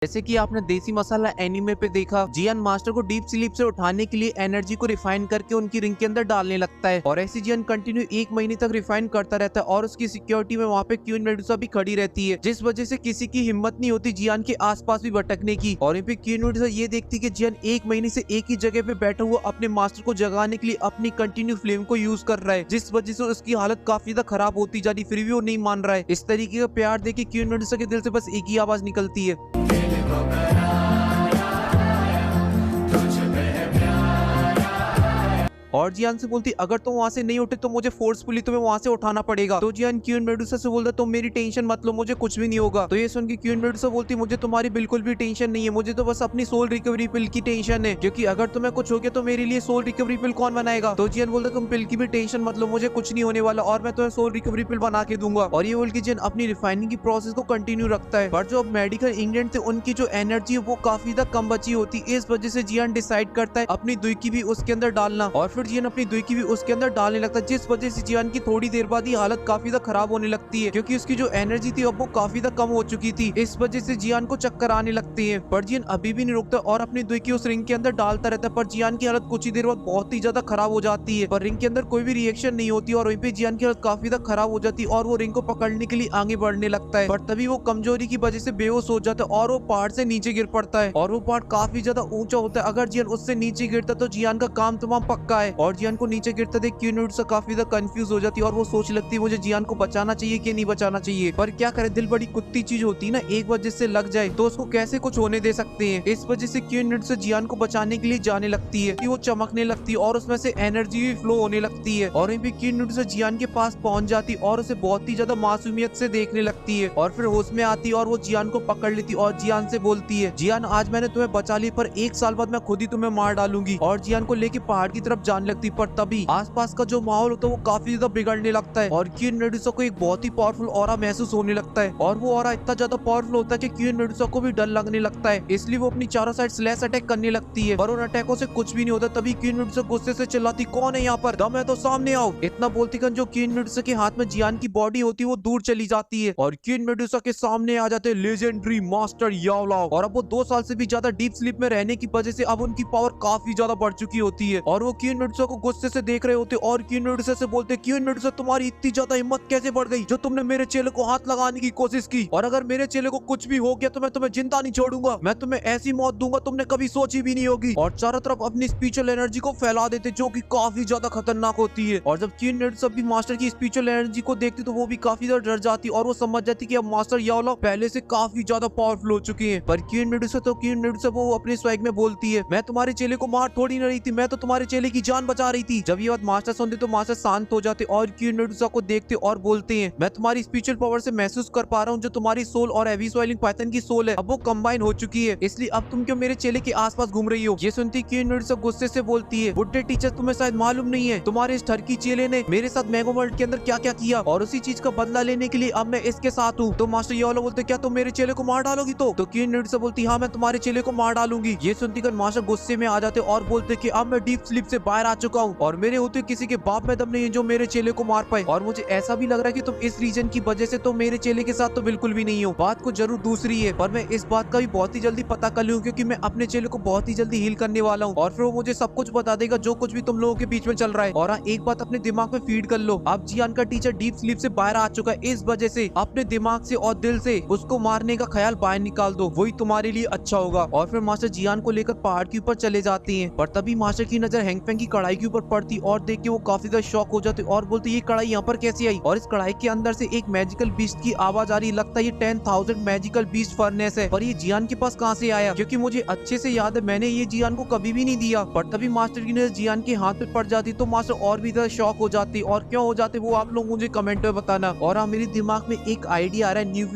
जैसे कि आपने देसी मसाला एनीमे पे देखा, जियान मास्टर को डीप स्लीप से उठाने के लिए एनर्जी को रिफाइन करके उनकी रिंग के अंदर डालने लगता है और ऐसे जियान कंटिन्यू 1 महीने तक रिफाइन करता रहता है और उसकी सिक्योरिटी में वहाँ पे क्वीन मेडुसा भी खड़ी रहती है, जिस वजह से किसी की हिम्मत नहीं होती जियान के आसपास भी भटकने की। और यहाँ पे क्वीन मेडुसा ये देखती कि जियान 1 महीने से एक ही जगह पे बैठा हुआ अपने मास्टर को जगाने के लिए अपनी कंटिन्यू फ्लेम को यूज कर रहा है, जिस वजह से उसकी हालत काफी ज्यादा खराब होती जा रही, फिर भी वो नहीं मान रहा है। इस तरीके का प्यार देके क्वीन मेडुसा के दिल से बस एक ही आवाज निकलती है, और जियान से बोलती अगर तुम वहां से नहीं उठे तो मुझे फोर्सफुली तुम्हें वहां से उठाना पड़ेगा। तो जियान क्वीन मेडुसा से बोलता तुम मेरी टेंशन मत लो, मुझे कुछ भी नहीं होगा। तो ये सुन के क्वीन मेडुसा बोलती मुझे तुम्हारी बिल्कुल भी टेंशन नहीं है, मुझे तो बस अपनी सोल रिकवरी पिल की टेंशन है, क्योंकि अगर तुम्हें कुछ हो गया तो मेरे लिए सोल रिकवरी पिल कौन बनाएगा। तो जियान बोलता तुम पिल की भी टेंशन मत लो, मुझे कुछ नहीं होने वाला और मैं तुम्हें सोल रिकवरी पिल बना के दूंगा। और ये बोल के जियान अपनी रिफाइनिंग की प्रोसेस को कंटिन्यू रखता है, पर जो मेडिकल इंग्रेडिएंट थे उनकी जो एनर्जी है वो काफी ज्यादा कम बची होती है। इस वजह से जियान डिसाइड करता है अपनी दुई की भी उसके अंदर डालना, और फिर जियान अपनी दुई की भी उसके अंदर डालने लगता है, जिस वजह से जियान की थोड़ी देर बाद ही हालत काफी ज्यादा खराब होने लगती है, क्योंकि उसकी जो एनर्जी थी अब वो काफी ज्यादा कम हो चुकी थी। इस वजह से जियान को चक्कर आने लगते हैं, पर जियान अभी भी नहीं रुकता और अपनी दुई की उस रिंग के अंदर डालता रहता है। पर जियान की हालत कुछ ही देर बाद बहुत ही ज्यादा खराब हो जाती है, पर रिंग के अंदर कोई भी रिएक्शन नहीं होती और वहीं पे जियान की हालत काफी ज्यादा खराब हो जाती है और वो रिंग को पकड़ने के लिए आगे बढ़ने लगता है। पर तभी वो कमजोरी की वजह से बेहोश हो जाता है और वो पहाड़ से नीचे गिर पड़ता है, और वो पहाड़ काफी ज्यादा ऊंचा होता है। अगर जियान उससे नीचे गिरता तो जियान का काम तमाम पक्का है। और जियान को नीचे गिरता देख क्वीन मेडुसा काफी ज्यादा कंफ्यूज हो जाती है और वो सोच लगती है मुझे जियान को बचाना चाहिए कि नहीं बचाना चाहिए। पर क्या करे, दिल बड़ी कुत्ती चीज होती है ना, एक बार जिससे लग जाए तो उसको कैसे कुछ होने दे सकते हैं। इस वजह से क्वीन मेडुसा जियान को बचाने के लिए जाने लगती है कि वो चमकने लगती है और उसमें से एनर्जी भी फ्लो होने लगती है, और वहीं पे क्वीन मेडुसा जियान के पास पहुंच जाती है और उसे बहुत ही ज्यादा मासूमियत से देखने लगती है, और फिर होश में आती है और वो जियान को पकड़ लेती है और जियान से बोलती है जियान आज मैंने तुम्हें बचा ली, पर 1 साल बाद मैं खुद ही तुम्हें मार डालूंगी। और जियान को लेके पहाड़ की तरफ जाने लगती, पर तभी आसपास का जो माहौल होता है वो काफी ज्यादा बिगड़ने लगता है और क्वीन मेडुसा को एक बहुत ही पावरफुल ऑरा महसूस होने लगता है, और वो ऑरा इतना ज्यादा पावरफुल होता है कि क्वीन मेडुसा को भी डर लगने लगता है। इसलिए वो अपनी चारों साइड स्लैश अटैक करने लगती है, पर उन अटैकों से कुछ भी नहीं होता। तभी क्वीन मेडुसा गुस्से से चिल्लाती कौन है यहाँ पर, दम है तो सामने आओ। इतना बोलती कि जो क्वीन मेडुसा के हाथ में जियान की बॉडी होती है वो दूर चली जाती है और क्वीन मेडुसा के सामने आ जाते हैं लेजेंडरी मास्टर याओ लाओ। और अब वो 2 साल से भी ज्यादा डीप स्लीप में रहने की वजह से अब उनकी पावर काफी ज्यादा बढ़ चुकी होती है, और वो क्वीन मेडुसा को गुस्से से देख रहे होते और क्वीन मेडुसा से बोलते क्वीन मेडुसा तुम्हारी इतनी ज्यादा हिम्मत कैसे बढ़ गई जो तुमने मेरे चेले को हाथ लगाने की कोशिश की, और अगर मेरे चेले को कुछ भी हो गया तो मैं तुम्हें जिंदा नहीं छोड़ूंगा, मैं तुम्हें ऐसी मौत दूंगा तुमने कभी सोची भी नहीं होगी। और चारों तरफ अपनी स्पिरिचुअल एनर्जी को फैला देते जो कि काफी ज्यादा खतरनाक होती है। और जब क्वीन मेडुसा भी मास्टर की स्पिरिचुअल एनर्जी को देखती तो वो भी काफी ज्यादा डर जाती और वो समझ जाती कि अब मास्टर याओ लाओ पहले से काफी ज्यादा पावरफुल हो चुके हैं। पर क्वीन मेडुसा वो अपने स्वैग में बोलती है मैं तुम्हारे चेले को मार थोड़ी न रही थी, मैं तो तुम्हारे चेले की जान बचा रही थी। जब ये बात मास्टर सुनते तो मास्टर शांत हो जाते और क्वीन मेडुसा को देखते और बोलते हैं मैं तुम्हारी स्पिरिचुअल पावर से महसूस कर पा रहा हूँ जो तुम्हारी सोल और एवी स्वेलिंग पाइथन की सोल है अब वो कंबाइन हो चुकी है, इसलिए अब तुम क्यों मेरे चेले के आसपास घूम रही हो। ये सुनती क्वीन मेडुसा गुस्से से बोलती है बुड्ढे टीचर तुम्हें शायद मालूम नहीं है तुम्हारे इस ठरकी चेले ने मेरे साथ मैगो वर्ल्ड के अंदर क्या क्या किया और उसी चीज का बदला लेने के लिए अब मैं इसके साथ हूँ। तो मास्टर याओ लाओ बोलते क्या तुम मेरे चेले को मार डालोगी? तो क्वीन मेडुसा बोलती हाँ मैं तुम्हारे चेले को मार डालूंगी। ये सुनती कर मास्टर गुस्से में आ जाते और बोलते कि अब मैं डीप स्लीप से बाहर आ चुका हूँ और मेरे होते किसी के बाप में दम नहीं है जो मेरे चेले को मार पाए, और मुझे ऐसा भी लग रहा है कि तुम इस रीजन की वजह से तो मेरे चेले के साथ तो बिल्कुल भी नहीं हो। बात को जरूर दूसरी है पर मैं इस बात का भी बहुत ही जल्दी पता कर लूँ क्योंकि मैं अपने चेले को बहुत ही जल्दी हील करने वाला हूँ और फिर वो मुझे सब कुछ बता देगा जो कुछ भी तुम लोगों के बीच में चल रहा है। और हाँ एक बात अपने दिमाग में फीड कर लो, अब जियान का टीचर डीप स्लीप से बाहर आ चुका है, इस वजह से अपने दिमाग से और दिल से उसको मारने का ख्याल बाहर निकाल दो, वही तुम्हारे लिए अच्छा होगा। और फिर मास्टर जियान को लेकर पहाड़ के ऊपर चले जाते हैं, पर तभी मास्टर की नजर हैंगफेंग की कढ़ाई के ऊपर पड़ती और देख के वो काफी ज्यादा शॉक हो जाते और बोलते ये कढ़ाई यहाँ पर कैसे आई, और इस कढ़ाई के अंदर से एक मैजिकल बीस्ट की आवाज आ रही, लगता है ये 10,000 मैजिकल बीस्ट फर्नेस है, पर ये जियान के पास कहाँ से आया, क्योंकि मुझे अच्छे से याद है मैंने ये जियान को कभी भी नहीं दिया। पर तभी मास्टर की नजर जियान के हाथ पे पड़ जाती तो मास्टर और भी ज्यादा शॉक हो जाती, और क्यों हो जाते वो आप लोग मुझे कमेंट में बताना। और हाँ मेरे दिमाग में एक आइडिया आ रहा है न्यू